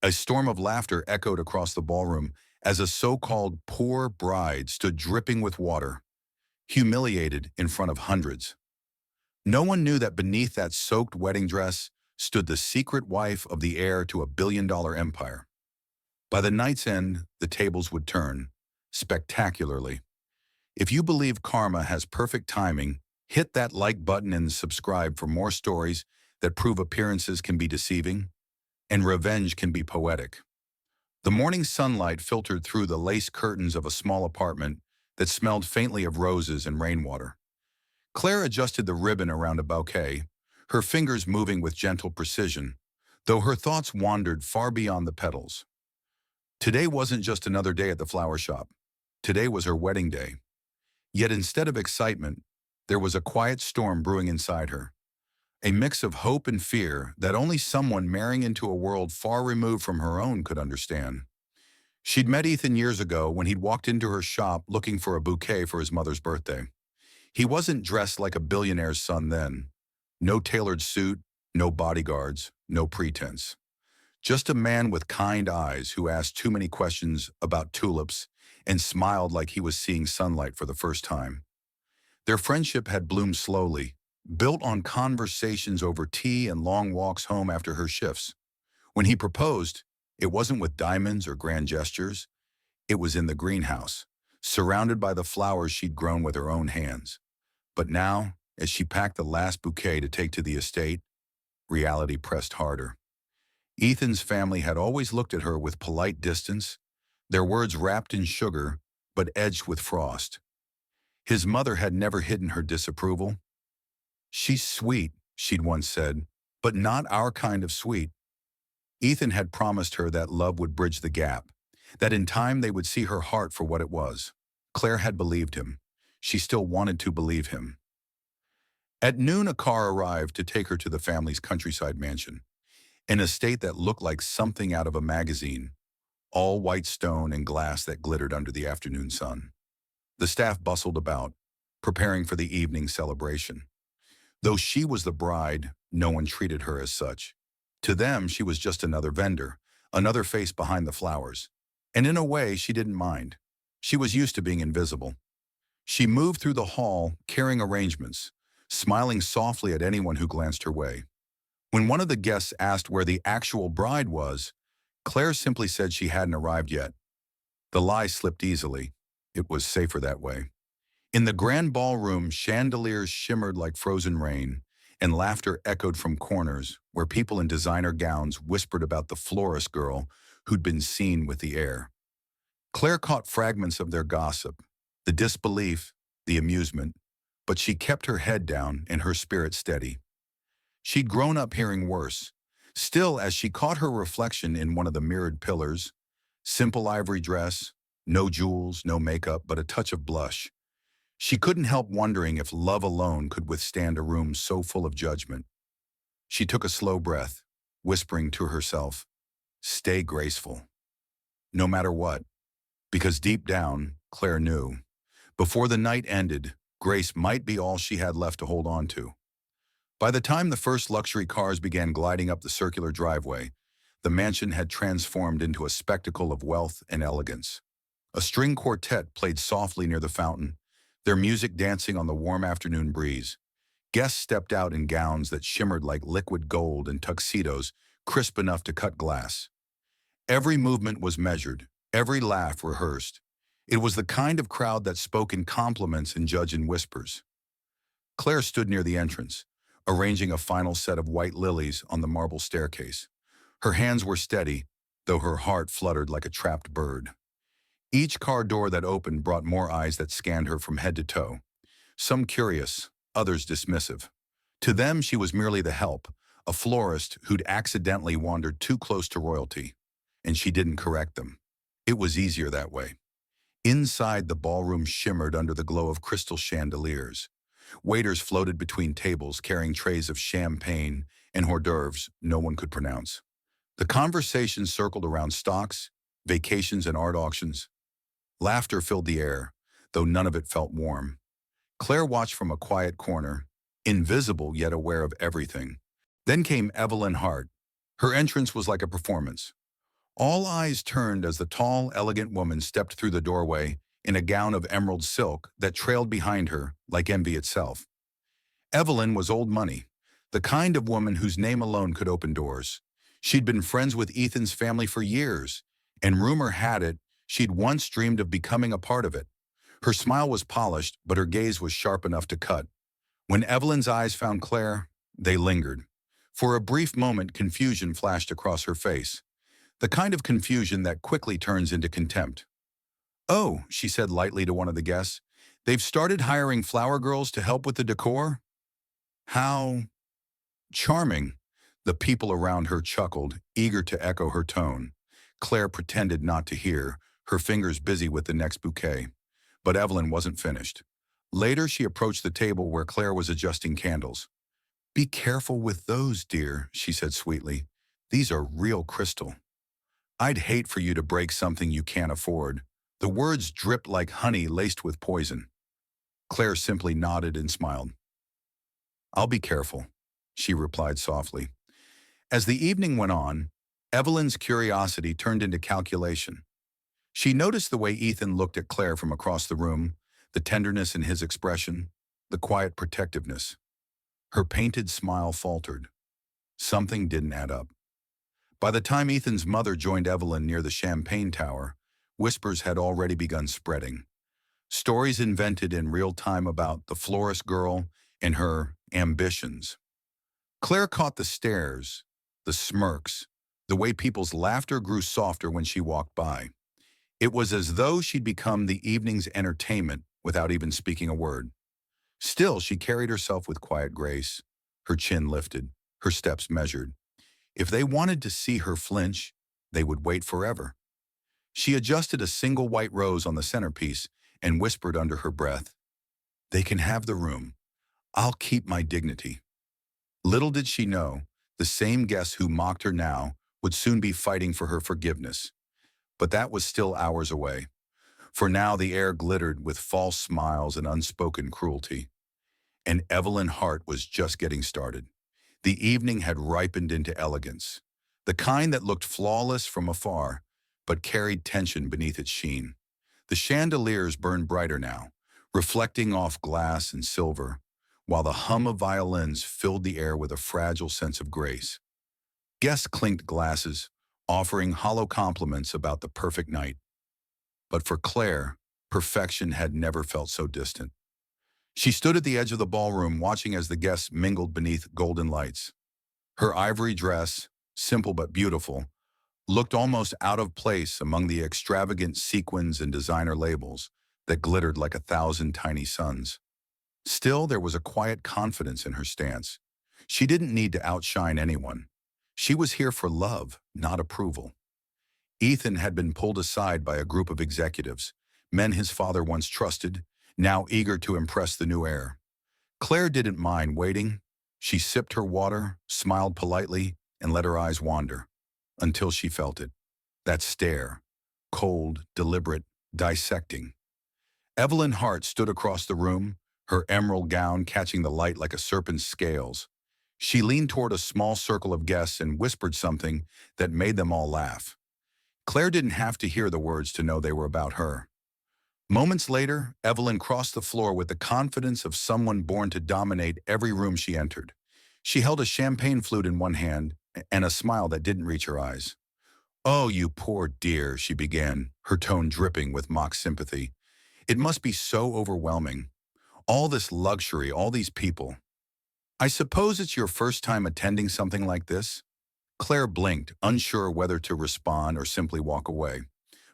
A storm of laughter echoed across the ballroom as a so-called poor bride stood dripping with water, humiliated in front of hundreds. No one knew that beneath that soaked wedding dress stood the secret wife of the heir to a billion-dollar empire. By the night's end, the tables would turn, spectacularly. If you believe karma has perfect timing, hit that like button and subscribe for more stories that prove appearances can be deceiving and revenge can be poetic. The morning sunlight filtered through the lace curtains of a small apartment that smelled faintly of roses and rainwater. Claire adjusted the ribbon around a bouquet, her fingers moving with gentle precision, though her thoughts wandered far beyond the petals. Today wasn't just another day at the flower shop. Today was her wedding day. Yet instead of excitement, there was a quiet storm brewing inside her, a mix of hope and fear that only someone marrying into a world far removed from her own could understand. She'd met Ethan years ago when he'd walked into her shop looking for a bouquet for his mother's birthday. He wasn't dressed like a billionaire's son then. No tailored suit, no bodyguards, no pretense. Just a man with kind eyes who asked too many questions about tulips and smiled like he was seeing sunlight for the first time. Their friendship had bloomed slowly, built on conversations over tea and long walks home after her shifts. When he proposed, it wasn't with diamonds or grand gestures. It was in the greenhouse, surrounded by the flowers she'd grown with her own hands. But now, as she packed the last bouquet to take to the estate, reality pressed harder. Ethan's family had always looked at her with polite distance, their words wrapped in sugar but edged with frost. His mother had never hidden her disapproval. "She's sweet," she'd once said, "but not our kind of sweet." Ethan had promised her that love would bridge the gap, that in time they would see her heart for what it was. Claire had believed him. She still wanted to believe him. At noon, a car arrived to take her to the family's countryside mansion, an estate that looked like something out of a magazine, all white stone and glass that glittered under the afternoon sun. The staff bustled about, preparing for the evening celebration. Though she was the bride, no one treated her as such. To them, she was just another vendor, another face behind the flowers. And in a way, she didn't mind. She was used to being invisible. She moved through the hall, carrying arrangements, smiling softly at anyone who glanced her way. When one of the guests asked where the actual bride was, Claire simply said she hadn't arrived yet. The lie slipped easily. It was safer that way. In the grand ballroom, chandeliers shimmered like frozen rain, and laughter echoed from corners where people in designer gowns whispered about the florist girl who'd been seen with the heir. Claire caught fragments of their gossip, the disbelief, the amusement, but she kept her head down and her spirit steady. She'd grown up hearing worse. Still, as she caught her reflection in one of the mirrored pillars, simple ivory dress, no jewels, no makeup, but a touch of blush, she couldn't help wondering if love alone could withstand a room so full of judgment. She took a slow breath, whispering to herself, "Stay graceful." No matter what, because deep down, Claire knew, before the night ended, grace might be all she had left to hold on to. By the time the first luxury cars began gliding up the circular driveway, the mansion had transformed into a spectacle of wealth and elegance. A string quartet played softly near the fountain, their music dancing on the warm afternoon breeze. Guests stepped out in gowns that shimmered like liquid gold and tuxedos crisp enough to cut glass. Every movement was measured, every laugh rehearsed. It was the kind of crowd that spoke in compliments and judged in whispers. Claire stood near the entrance, arranging a final set of white lilies on the marble staircase. Her hands were steady, though her heart fluttered like a trapped bird. Each car door that opened brought more eyes that scanned her from head to toe, some curious, others dismissive. To them, she was merely the help, a florist who'd accidentally wandered too close to royalty, and she didn't correct them. It was easier that way. Inside, the ballroom shimmered under the glow of crystal chandeliers. Waiters floated between tables carrying trays of champagne and hors d'oeuvres no one could pronounce. The conversation circled around stocks, vacations, and art auctions. Laughter filled the air, though none of it felt warm. Claire watched from a quiet corner, invisible yet aware of everything. Then came Evelyn Hart. Her entrance was like a performance. All eyes turned as the tall, elegant woman stepped through the doorway in a gown of emerald silk that trailed behind her like envy itself. Evelyn was old money, the kind of woman whose name alone could open doors. She'd been friends with Ethan's family for years, and rumor had it she'd once dreamed of becoming a part of it. Her smile was polished, but her gaze was sharp enough to cut. When Evelyn's eyes found Claire, they lingered. For a brief moment, confusion flashed across her face, the kind of confusion that quickly turns into contempt. "Oh," she said lightly to one of the guests, "they've started hiring flower girls to help with the decor? How charming." The people around her chuckled, eager to echo her tone. Claire pretended not to hear, her fingers busy with the next bouquet. But Evelyn wasn't finished. Later, she approached the table where Claire was adjusting candles. "Be careful with those, dear," she said sweetly. "These are real crystal. I'd hate for you to break something you can't afford." The words dripped like honey laced with poison. Claire simply nodded and smiled. "I'll be careful," she replied softly. As the evening went on, Evelyn's curiosity turned into calculation. She noticed the way Ethan looked at Claire from across the room, the tenderness in his expression, the quiet protectiveness. Her painted smile faltered. Something didn't add up. By the time Ethan's mother joined Evelyn near the champagne tower, whispers had already begun spreading. Stories invented in real time about the florist girl and her ambitions. Claire caught the stares, the smirks, the way people's laughter grew softer when she walked by. It was as though she'd become the evening's entertainment without even speaking a word. Still, she carried herself with quiet grace, her chin lifted, her steps measured. If they wanted to see her flinch, they would wait forever. She adjusted a single white rose on the centerpiece and whispered under her breath, "They can have the room. I'll keep my dignity." Little did she know, the same guests who mocked her now would soon be fighting for her forgiveness. But that was still hours away. For now the air glittered with false smiles and unspoken cruelty. And Evelyn Hart was just getting started. The evening had ripened into elegance, the kind that looked flawless from afar, but carried tension beneath its sheen. The chandeliers burned brighter now, reflecting off glass and silver, while the hum of violins filled the air with a fragile sense of grace. Guests clinked glasses, offering hollow compliments about the perfect night. But for Claire, perfection had never felt so distant. She stood at the edge of the ballroom watching as the guests mingled beneath golden lights. Her ivory dress, simple but beautiful, looked almost out of place among the extravagant sequins and designer labels that glittered like 1,000 tiny suns. Still, there was a quiet confidence in her stance. She didn't need to outshine anyone. She was here for love, not approval. Ethan had been pulled aside by a group of executives, men his father once trusted, now eager to impress the new heir. Claire didn't mind waiting. She sipped her water, smiled politely, and let her eyes wander, until she felt it. That stare, cold, deliberate, dissecting. Evelyn Hart stood across the room, her emerald gown catching the light like a serpent's scales. She leaned toward a small circle of guests and whispered something that made them all laugh. Claire didn't have to hear the words to know they were about her. Moments later, Evelyn crossed the floor with the confidence of someone born to dominate every room she entered. She held a champagne flute in one hand and a smile that didn't reach her eyes. "Oh, you poor dear," she began, her tone dripping with mock sympathy. "It must be so overwhelming. All this luxury, all these people. I suppose it's your first time attending something like this?" Claire blinked, unsure whether to respond or simply walk away.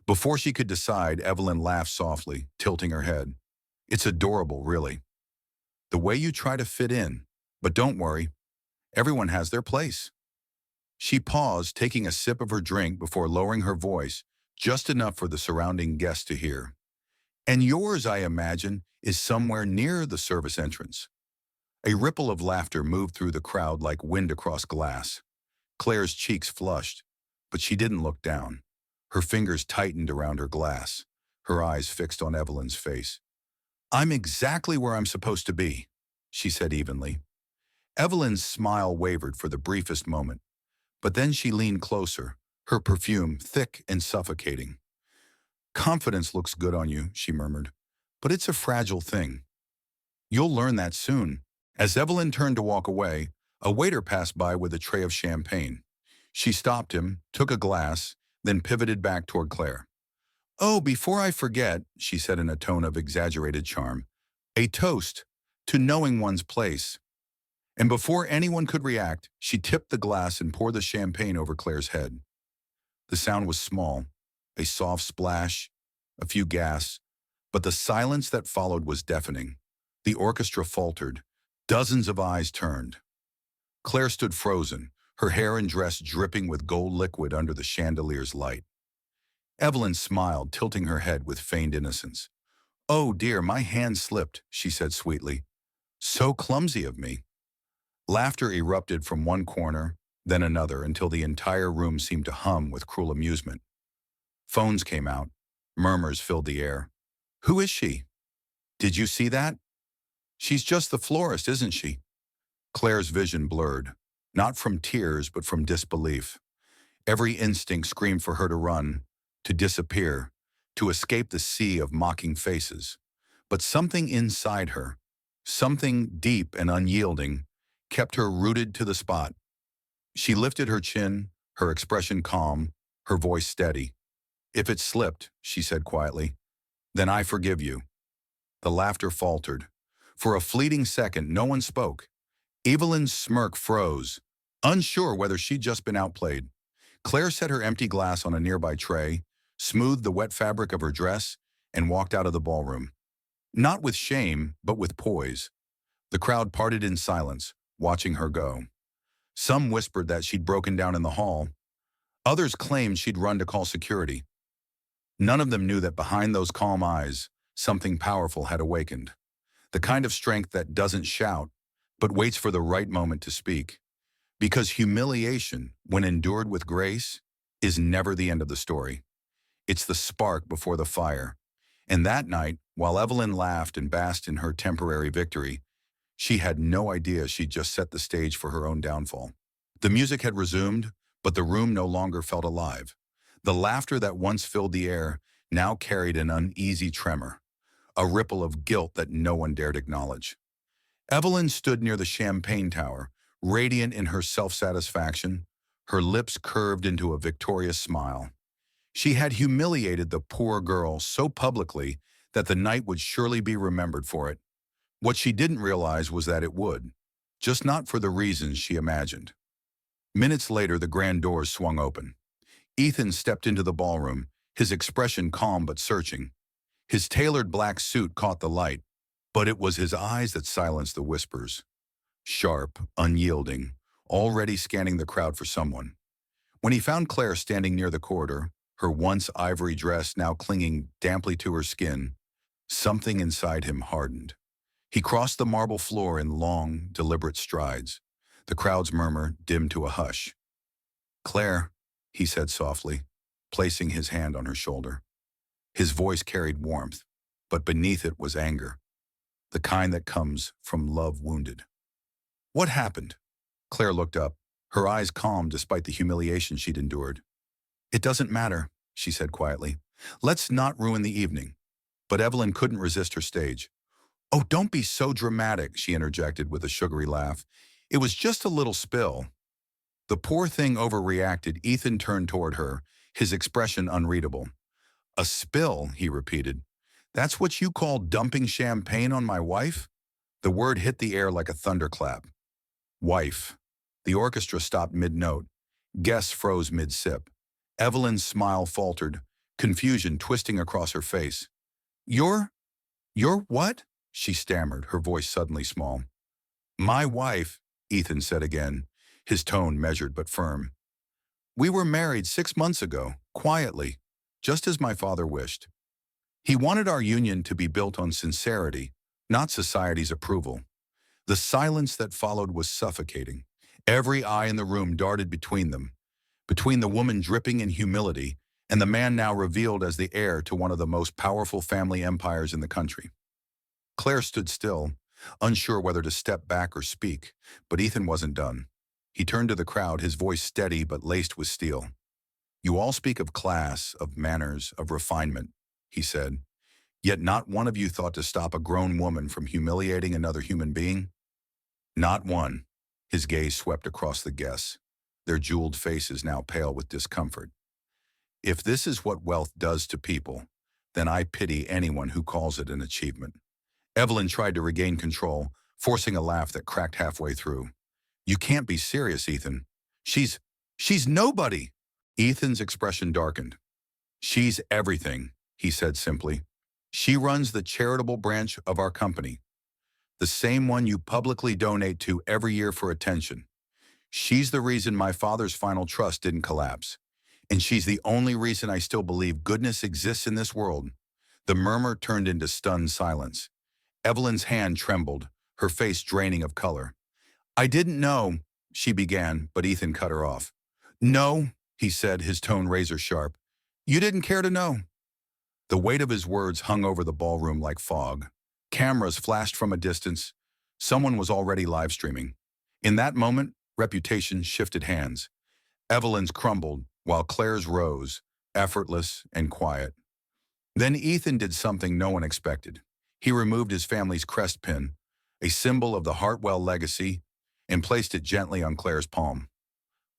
Before she could decide, Evelyn laughed softly, tilting her head. "It's adorable, really. The way you try to fit in. But don't worry, everyone has their place." She paused, taking a sip of her drink before lowering her voice, just enough for the surrounding guests to hear. "And yours, I imagine, is somewhere near the service entrance." A ripple of laughter moved through the crowd like wind across glass. Claire's cheeks flushed, but she didn't look down. Her fingers tightened around her glass, her eyes fixed on Evelyn's face. "I'm exactly where I'm supposed to be," she said evenly. Evelyn's smile wavered for the briefest moment, but then she leaned closer, her perfume thick and suffocating. "Confidence looks good on you," she murmured, "but it's a fragile thing. You'll learn that soon." As Evelyn turned to walk away, a waiter passed by with a tray of champagne. She stopped him, took a glass, then pivoted back toward Claire. "Oh, before I forget," she said in a tone of exaggerated charm, "a toast to knowing one's place." And before anyone could react, she tipped the glass and poured the champagne over Claire's head. The sound was small, a soft splash, a few gasps, but the silence that followed was deafening. The orchestra faltered. Dozens of eyes turned. Claire stood frozen, her hair and dress dripping with gold liquid under the chandelier's light. Evelyn smiled, tilting her head with feigned innocence. "Oh dear, my hand slipped," she said sweetly. "So clumsy of me." Laughter erupted from one corner, then another, until the entire room seemed to hum with cruel amusement. Phones came out. Murmurs filled the air. "Who is she? Did you see that? She's just the florist, isn't she?" Claire's vision blurred, not from tears but from disbelief. Every instinct screamed for her to run, to disappear, to escape the sea of mocking faces. But something inside her, something deep and unyielding, kept her rooted to the spot. She lifted her chin, her expression calm, her voice steady. "If it slipped," she said quietly, "then I forgive you." The laughter faltered. For a fleeting second, no one spoke. Evelyn's smirk froze, unsure whether she'd just been outplayed. Claire set her empty glass on a nearby tray, smoothed the wet fabric of her dress, and walked out of the ballroom. Not with shame, but with poise. The crowd parted in silence, watching her go. Some whispered that she'd broken down in the hall. Others claimed she'd run to call security. None of them knew that behind those calm eyes, something powerful had awakened. The kind of strength that doesn't shout, but waits for the right moment to speak. Because humiliation, when endured with grace, is never the end of the story. It's the spark before the fire. And that night, while Evelyn laughed and basked in her temporary victory, she had no idea she'd just set the stage for her own downfall. The music had resumed, but the room no longer felt alive. The laughter that once filled the air now carried an uneasy tremor, a ripple of guilt that no one dared acknowledge. Evelyn stood near the champagne tower, radiant in her self-satisfaction, her lips curved into a victorious smile. She had humiliated the poor girl so publicly that the night would surely be remembered for it. What she didn't realize was that it would, just not for the reasons she imagined. Minutes later, the grand doors swung open. Ethan stepped into the ballroom, his expression calm but searching. His tailored black suit caught the light, but it was his eyes that silenced the whispers. Sharp, unyielding, already scanning the crowd for someone. When he found Claire standing near the corridor, her once ivory dress now clinging damply to her skin, something inside him hardened. He crossed the marble floor in long, deliberate strides. The crowd's murmur dimmed to a hush. "Claire," he said softly, placing his hand on her shoulder. His voice carried warmth, but beneath it was anger, the kind that comes from love wounded. "What happened?" Claire looked up, her eyes calm despite the humiliation she'd endured. "It doesn't matter," she said quietly. "Let's not ruin the evening." But Evelyn couldn't resist her stage. "Oh, don't be so dramatic," she interjected with a sugary laugh. "It was just a little spill." The poor thing overreacted. Ethan turned toward her, his expression unreadable. "A spill," he repeated. "That's what you call dumping champagne on my wife?" The word hit the air like a thunderclap. Wife. The orchestra stopped mid-note. Guests froze mid-sip. Evelyn's smile faltered, confusion twisting across her face. You're what?" she stammered, her voice suddenly small. "My wife," Ethan said again, his tone measured but firm. "We were married 6 months ago, quietly, just as my father wished. He wanted our union to be built on sincerity, not society's approval." The silence that followed was suffocating. Every eye in the room darted between them, between the woman dripping in humility and the man now revealed as the heir to one of the most powerful family empires in the country. Claire stood still, unsure whether to step back or speak, but Ethan wasn't done. He turned to the crowd, his voice steady but laced with steel. You all speak of class, of manners, of refinement, he said, yet not one of you thought to stop a grown woman from humiliating another human being? Not one. His gaze swept across the guests, their jeweled faces now pale with discomfort. If this is what wealth does to people, then I pity anyone who calls it an achievement. Evelyn tried to regain control, forcing a laugh that cracked halfway through. You can't be serious, Ethan. She's, she's nobody. Ethan's expression darkened. She's everything, he said simply. She runs the charitable branch of our company, the same one you publicly donate to every year for attention. She's the reason my father's final trust didn't collapse. And she's the only reason I still believe goodness exists in this world. The murmur turned into stunned silence. Evelyn's hand trembled, her face draining of color. I didn't know, she began, but Ethan cut her off. No, he said, his tone razor sharp. You didn't care to know. The weight of his words hung over the ballroom like fog. Cameras flashed from a distance. Someone was already live streaming. In that moment, reputation shifted hands. Evelyn's crumbled, while Claire's rose, effortless and quiet. Then Ethan did something no one expected. He removed his family's crest pin, a symbol of the Hartwell legacy, and placed it gently on Claire's palm.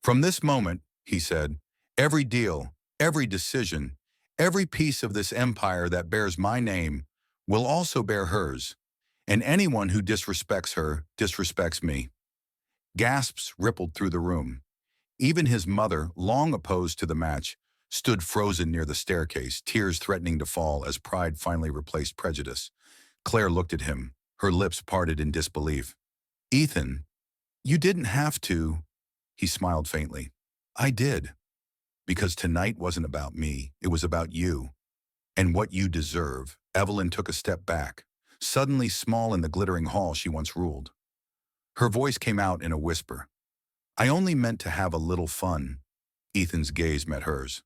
From this moment, he said, every deal, every decision, every piece of this empire that bears my name will also bear hers, and anyone who disrespects her disrespects me. Gasps rippled through the room. Even his mother, long opposed to the match, stood frozen near the staircase, tears threatening to fall as pride finally replaced prejudice. Claire looked at him, her lips parted in disbelief. Ethan, you didn't have to. He smiled faintly. I did. Because tonight wasn't about me, it was about you. And what you deserve. Evelyn took a step back, suddenly small in the glittering hall she once ruled. Her voice came out in a whisper. I only meant to have a little fun. Ethan's gaze met hers.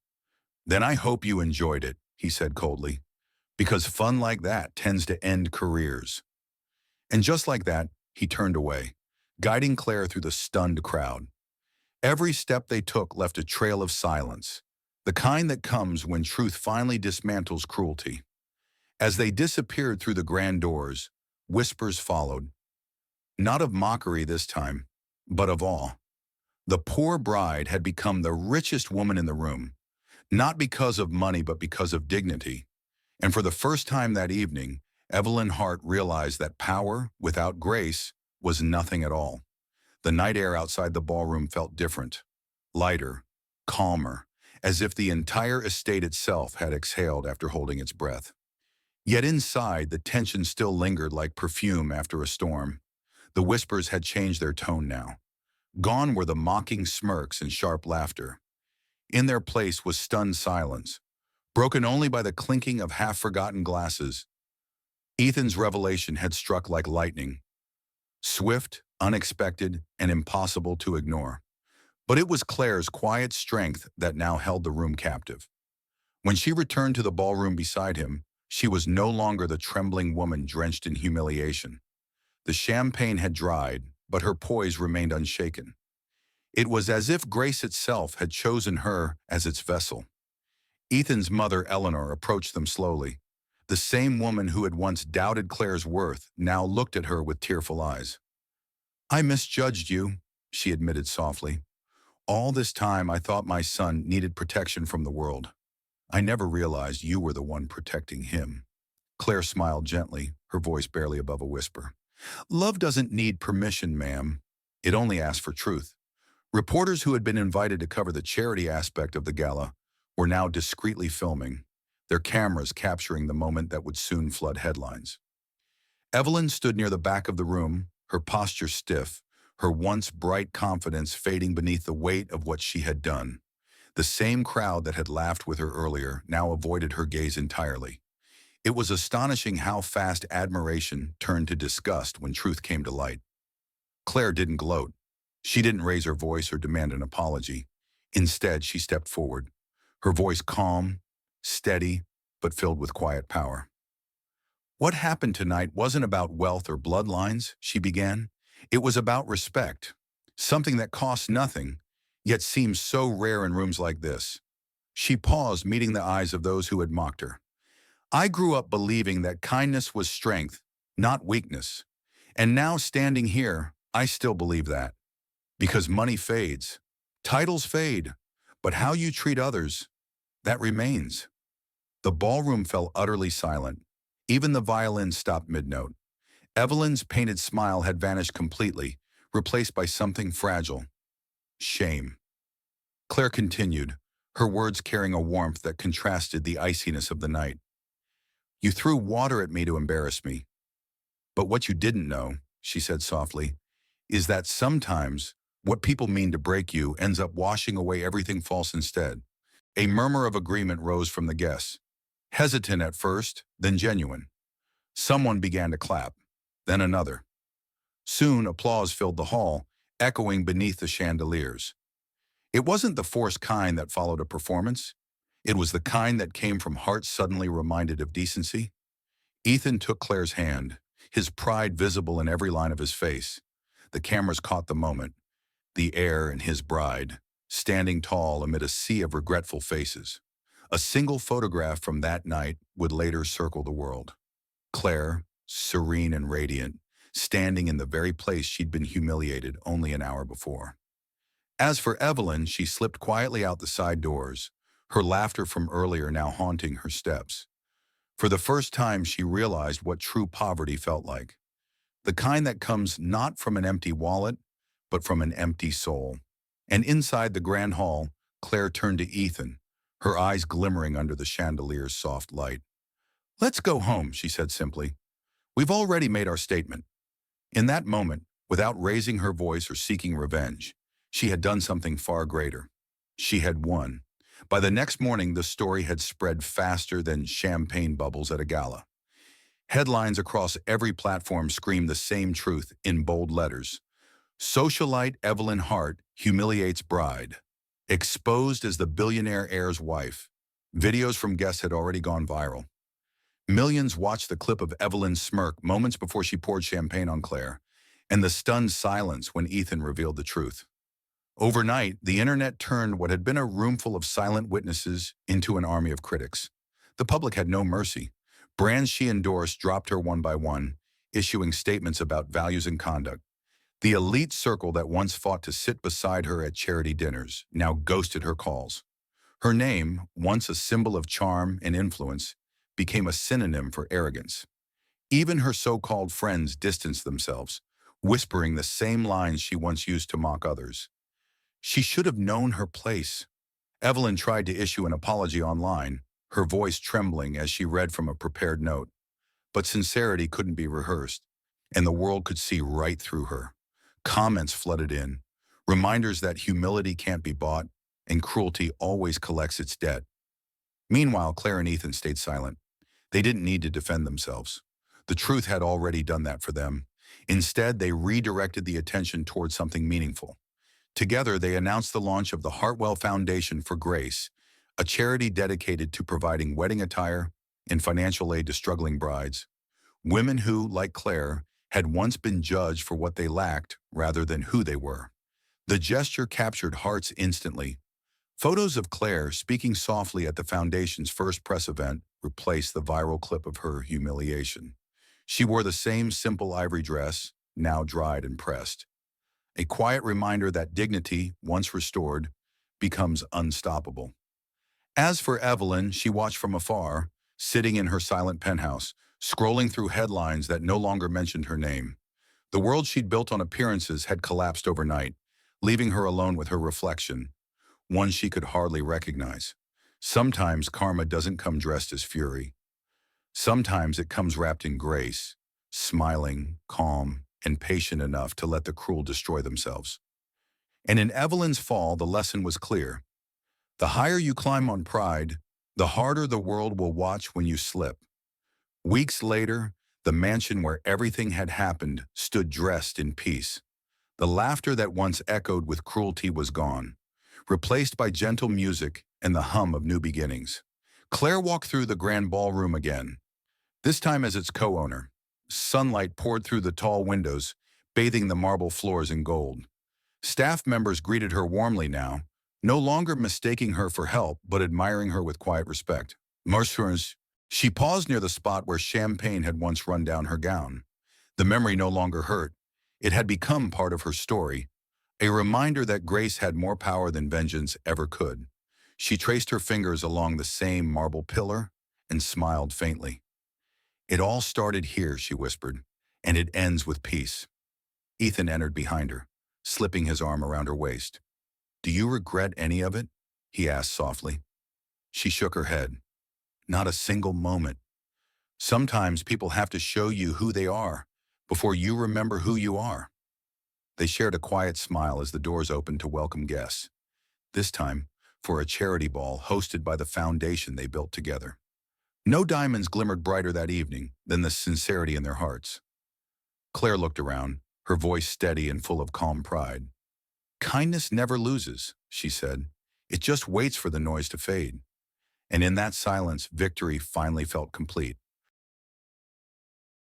Then I hope you enjoyed it, he said coldly, because fun like that tends to end careers. And just like that, he turned away, guiding Claire through the stunned crowd. Every step they took left a trail of silence, the kind that comes when truth finally dismantles cruelty. As they disappeared through the grand doors, whispers followed. Not of mockery this time, but of awe. The poor bride had become the richest woman in the room, not because of money but because of dignity. And for the first time that evening, Evelyn Hart realized that power without grace was nothing at all. The night air outside the ballroom felt different, lighter, calmer, as if the entire estate itself had exhaled after holding its breath. Yet inside, the tension still lingered like perfume after a storm. The whispers had changed their tone now. Gone were the mocking smirks and sharp laughter. In their place was stunned silence, broken only by the clinking of half-forgotten glasses. Ethan's revelation had struck like lightning, swift, unexpected, and impossible to ignore. But it was Claire's quiet strength that now held the room captive. When she returned to the ballroom beside him, she was no longer the trembling woman drenched in humiliation. The champagne had dried, but her poise remained unshaken. It was as if grace itself had chosen her as its vessel. Ethan's mother, Eleanor, approached them slowly. The same woman who had once doubted Claire's worth now looked at her with tearful eyes. I misjudged you, she admitted softly. All this time I thought my son needed protection from the world. I never realized you were the one protecting him. Claire smiled gently, her voice barely above a whisper. Love doesn't need permission, ma'am. It only asks for truth. Reporters who had been invited to cover the charity aspect of the gala were now discreetly filming, their cameras capturing the moment that would soon flood headlines. Evelyn stood near the back of the room, her posture stiff, her once bright confidence fading beneath the weight of what she had done. The same crowd that had laughed with her earlier now avoided her gaze entirely. It was astonishing how fast admiration turned to disgust when truth came to light. Claire didn't gloat. She didn't raise her voice or demand an apology. Instead, she stepped forward, her voice calm, steady, but filled with quiet power. What happened tonight wasn't about wealth or bloodlines, she began. It was about respect, something that costs nothing, yet seems so rare in rooms like this. She paused, meeting the eyes of those who had mocked her. I grew up believing that kindness was strength, not weakness. And now standing here, I still believe that. Because money fades, titles fade, but how you treat others, that remains. The ballroom fell utterly silent. Even the violin stopped mid-note. Evelyn's painted smile had vanished completely, replaced by something fragile. Shame. Claire continued, her words carrying a warmth that contrasted the iciness of the night. You threw water at me to embarrass me. But what you didn't know, she said softly, is that sometimes what people mean to break you ends up washing away everything false instead. A murmur of agreement rose from the guests, hesitant at first, then genuine. Someone began to clap, then another. Soon applause filled the hall, echoing beneath the chandeliers. It wasn't the forced kind that followed a performance. It was the kind that came from hearts suddenly reminded of decency. Ethan took Claire's hand, his pride visible in every line of his face. The cameras caught the moment, the heir and his bride, standing tall amid a sea of regretful faces. A single photograph from that night would later circle the world. Claire, serene and radiant, standing in the very place she'd been humiliated only an hour before. As for Evelyn, she slipped quietly out the side doors, her laughter from earlier now haunting her steps. For the first time, she realized what true poverty felt like. The kind that comes not from an empty wallet, but from an empty soul. And inside the grand hall, Claire turned to Ethan, her eyes glimmering under the chandelier's soft light. Let's go home, she said simply. We've already made our statement. In that moment, without raising her voice or seeking revenge, she had done something far greater. She had won. By the next morning, the story had spread faster than champagne bubbles at a gala. Headlines across every platform screamed the same truth in bold letters. Socialite Evelyn Hart humiliates bride. Exposed as the billionaire heir's wife. Videos from guests had already gone viral. Millions watched the clip of Evelyn's smirk moments before she poured champagne on Claire, and the stunned silence when Ethan revealed the truth. Overnight, the internet turned what had been a roomful of silent witnesses into an army of critics. The public had no mercy. Brands she endorsed dropped her one by one, issuing statements about values and conduct. The elite circle that once fought to sit beside her at charity dinners now ghosted her calls. Her name, once a symbol of charm and influence, became a synonym for arrogance. Even her so-called friends distanced themselves, whispering the same lines she once used to mock others. She should have known her place. Evelyn tried to issue an apology online, her voice trembling as she read from a prepared note. But sincerity couldn't be rehearsed, and the world could see right through her. Comments flooded in, reminders that humility can't be bought, and cruelty always collects its debt. Meanwhile, Claire and Ethan stayed silent. They didn't need to defend themselves. The truth had already done that for them. Instead, they redirected the attention towards something meaningful. Together, they announced the launch of the Hartwell Foundation for Grace, a charity dedicated to providing wedding attire and financial aid to struggling brides, women who, like Claire, had once been judged for what they lacked rather than who they were. The gesture captured hearts instantly. Photos of Claire speaking softly at the foundation's first press event replaced the viral clip of her humiliation. She wore the same simple ivory dress, now dried and pressed. A quiet reminder that dignity, once restored, becomes unstoppable. As for Evelyn, she watched from afar, sitting in her silent penthouse, scrolling through headlines that no longer mentioned her name. The world she'd built on appearances had collapsed overnight, leaving her alone with her reflection, one she could hardly recognize. Sometimes karma doesn't come dressed as fury. Sometimes it comes wrapped in grace, smiling, calm, and patient enough to let the cruel destroy themselves. And in Evelyn's fall, the lesson was clear. The higher you climb on pride, the harder the world will watch when you slip. Weeks later, the mansion where everything had happened stood dressed in peace. The laughter that once echoed with cruelty was gone, replaced by gentle music and the hum of new beginnings. Claire walked through the grand ballroom again, this time as its co-owner. Sunlight poured through the tall windows, bathing the marble floors in gold. Staff members greeted her warmly now, no longer mistaking her for help, but admiring her with quiet respect. Merceur's, she paused near the spot where champagne had once run down her gown. The memory no longer hurt. It had become part of her story, a reminder that grace had more power than vengeance ever could. She traced her fingers along the same marble pillar and smiled faintly. It all started here, she whispered, and it ends with peace. Ethan entered behind her, slipping his arm around her waist. Do you regret any of it? He asked softly. She shook her head. Not a single moment. Sometimes people have to show you who they are before you remember who you are. They shared a quiet smile as the doors opened to welcome guests, this time for a charity ball hosted by the foundation they built together. No diamonds glimmered brighter that evening than the sincerity in their hearts. Claire looked around, her voice steady and full of calm pride. Kindness never loses, she said. It just waits for the noise to fade. And in that silence, victory finally felt complete.